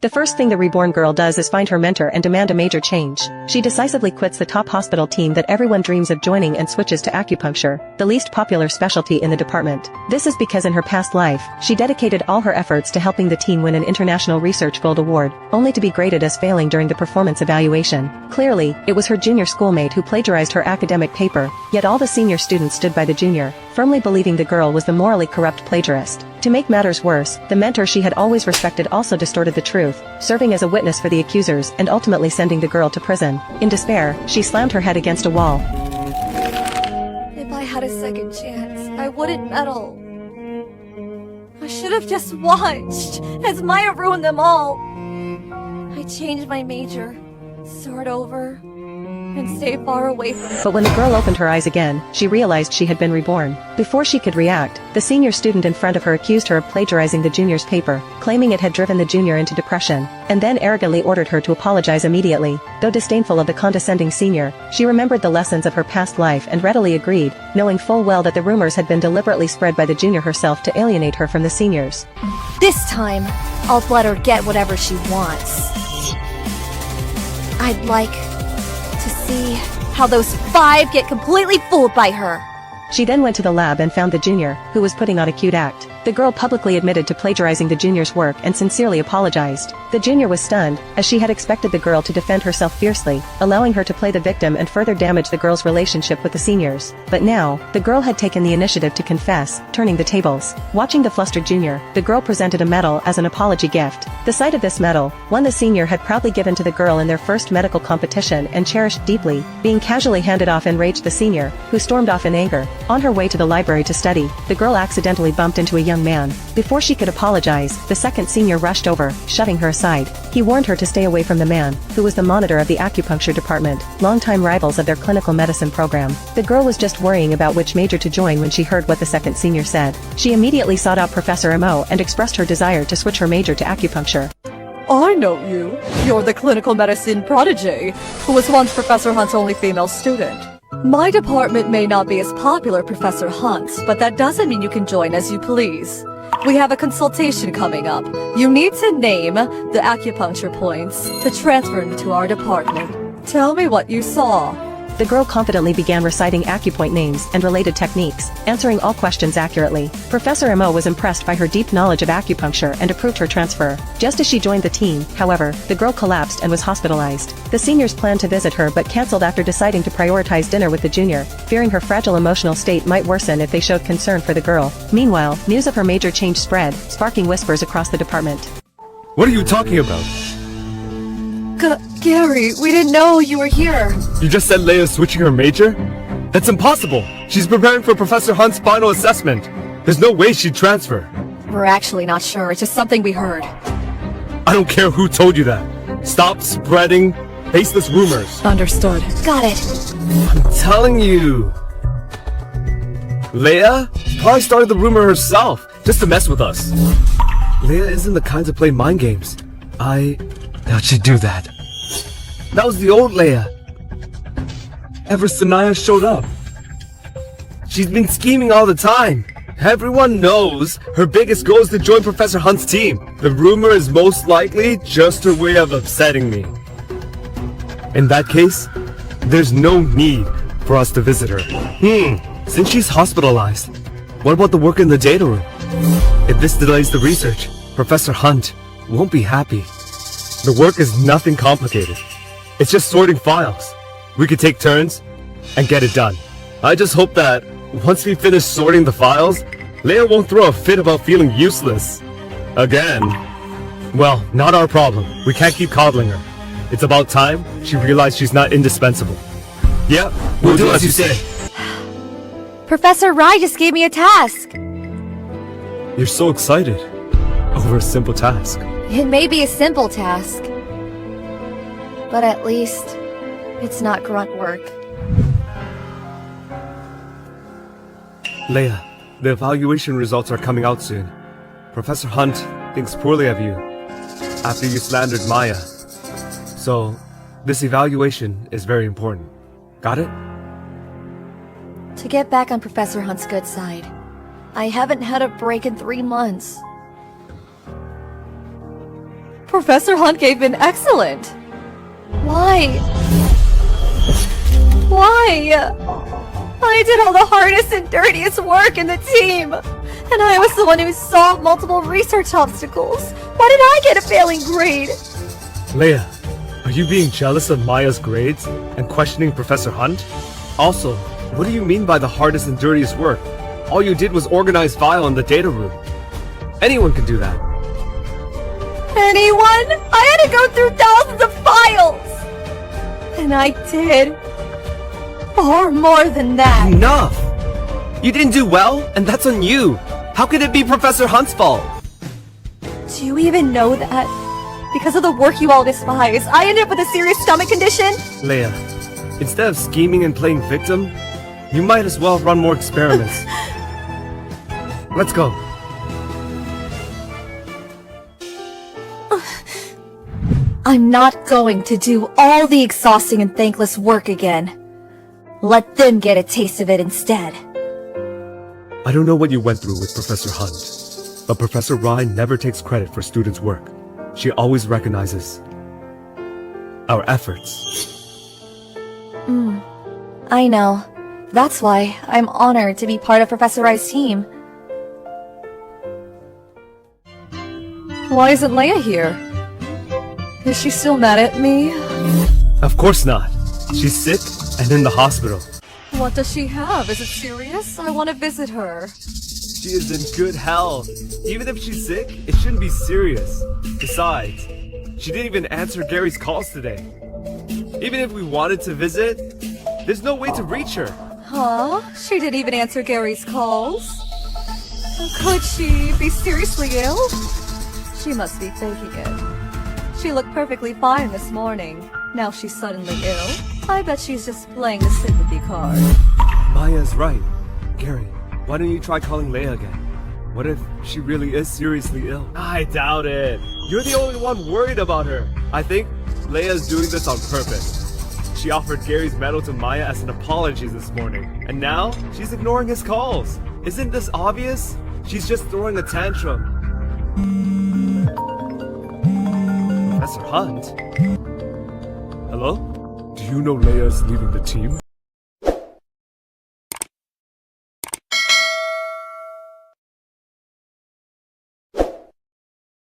The first thing the reborn girl does is find her mentor and demand a major change. She decisively quits the top hospital team that everyone dreams of joining and switches to acupuncture, the least popular specialty in the department. This is because in her past life, she dedicated all her efforts to helping the team win an International Research Gold Award, only to be graded as failing during the performance evaluation. Clearly, it was her junior schoolmate who plagiarized her academic paper, yet all the senior students stood by the junior, firmly believing the girl was the morally corrupt plagiarist. To make matters worse, the mentor she had always respected also distorted the truth, serving as a witness for the accusers and ultimately sending the girl to prison. In despair, she slammed her head against a wall. If I had a second chance, I wouldn't meddle. I should have just watched, as Maya ruined them all. I changed my major, start over, and stay far away from it. But when the girl opened her eyes again, she realized she had been reborn. Before she could react, the senior student in front of her accused her of plagiarizing the junior's paper, claiming it had driven the junior into depression, and then arrogantly ordered her to apologize immediately. Though disdainful of the condescending senior, she remembered the lessons of her past life and readily agreed, knowing full well that the rumors had been deliberately spread by the junior herself to alienate her from the seniors. This time, I'll let her get whatever she wants. I'd like to see how those 5 get completely fooled by her. She then went to the lab and found the junior, who was putting on a cute act. The girl publicly admitted to plagiarizing the junior's work and sincerely apologized. The junior was stunned, as she had expected the girl to defend herself fiercely, allowing her to play the victim and further damage the girl's relationship with the seniors. But now, the girl had taken the initiative to confess, turning the tables. Watching the flustered junior, the girl presented a medal as an apology gift. The sight of this medal, one the senior had proudly given to the girl in their first medical competition and cherished deeply, being casually handed off, enraged the senior, who stormed off in anger. On her way to the library to study, the girl accidentally bumped into a young man. Before she could apologize, the second senior rushed over, shoving her aside. He warned her to stay away from the man, who was the monitor of the acupuncture department, longtime rivals of their clinical medicine program. The girl was just worrying about which major to join when she heard what the second senior said. She immediately sought out Professor Mo and expressed her desire to switch her major to acupuncture. I know you. You're the clinical medicine prodigy, who was once Professor Hunt's only female student. My department may not be as popular, Professor Hunt, but that doesn't mean you can join as you please. We have a consultation coming up. You need to name the acupuncture points to transfer into our department. Tell me what you saw. The girl confidently began reciting acupoint names and related techniques, answering all questions accurately. Professor Mo was impressed by her deep knowledge of acupuncture and approved her transfer. Just as she joined the team, however, the girl collapsed and was hospitalized. The seniors planned to visit her but cancelled after deciding to prioritize dinner with the junior, fearing her fragile emotional state might worsen if they showed concern for the girl. Meanwhile, news of her major change spread, sparking whispers across the department. What are you talking about? Gary, we didn't know you were here. You just said Leia's switching her major? That's impossible! She's preparing for Professor Hunt's final assessment. There's no way she'd transfer. We're actually not sure, it's just something we heard. I don't care who told you that. Stop spreading baseless rumors. Understood. Got it. I'm telling you. Leia probably started the rumor herself, just to mess with us. Leia isn't the kind to play mind games. How'd she do that? That was the old Leia. Ever Sanaya showed up. She's been scheming all the time. Everyone knows her biggest goal is to join Professor Hunt's team. The rumor is most likely just her way of upsetting me. In that case, there's no need for us to visit her. Since she's hospitalized, what about the work in the data room? If this delays the research, Professor Hunt won't be happy. The work is nothing complicated. It's just sorting files. We could take turns and get it done. I just hope that once we finish sorting the files, Leia won't throw a fit about feeling useless. Again. Well, not our problem. We can't keep coddling her. It's about time she realized she's not indispensable. Yeah, we'll do as you say. Professor Rai just gave me a task. You're so excited over a simple task. It may be a simple task, but at least it's not grunt work. Leia, the evaluation results are coming out soon. Professor Hunt thinks poorly of you after you slandered Maya. So, this evaluation is very important. Got it? To get back on Professor Hunt's good side, I haven't had a break in 3 months. Professor Hunt gave an excellent. Why? Why? I did all the hardest and dirtiest work in the team. And I was the one who solved multiple research obstacles. Why did I get a failing grade? Leia, are you being jealous of Maya's grades and questioning Professor Hunt? Also, what do you mean by the hardest and dirtiest work? All you did was organize file in the data room. Anyone can do that. Anyone? I had to go through thousands of files. And I did far more than that. Enough! You didn't do well, and that's on you. How could it be Professor Hunt's fault? Do you even know that? Because of the work you all despise, I ended up with a serious stomach condition. Leia, instead of scheming and playing victim, you might as well run more experiments. Let's go. I'm not going to do all the exhausting and thankless work again. Let them get a taste of it instead. I don't know what you went through with Professor Hunt, but Professor Ryan never takes credit for students' work. She always recognizes our efforts. I know. That's why I'm honored to be part of Professor Rye's team. Why isn't Leia here? Is she still mad at me? Of course not. She's sick and in the hospital. What does she have? Is it serious? I want to visit her. She is in good health. Even if she's sick, it shouldn't be serious. Besides, she didn't even answer Gary's calls today. Even if we wanted to visit, there's no way to reach her. Huh? She didn't even answer Gary's calls? Could she be seriously ill? She must be faking it. She looked perfectly fine this morning. Now she's suddenly ill. I bet she's just playing the sympathy card. Maya's right. Gary, why don't you try calling Leia again? What if she really is seriously ill? I doubt it. You're the only one worried about her. I think Leia's doing this on purpose. She offered Gary's medal to Maya as an apology this morning, and now she's ignoring his calls. Isn't this obvious? She's just throwing a tantrum. Professor Hunt? Hello? Do you know Leia's leaving the team?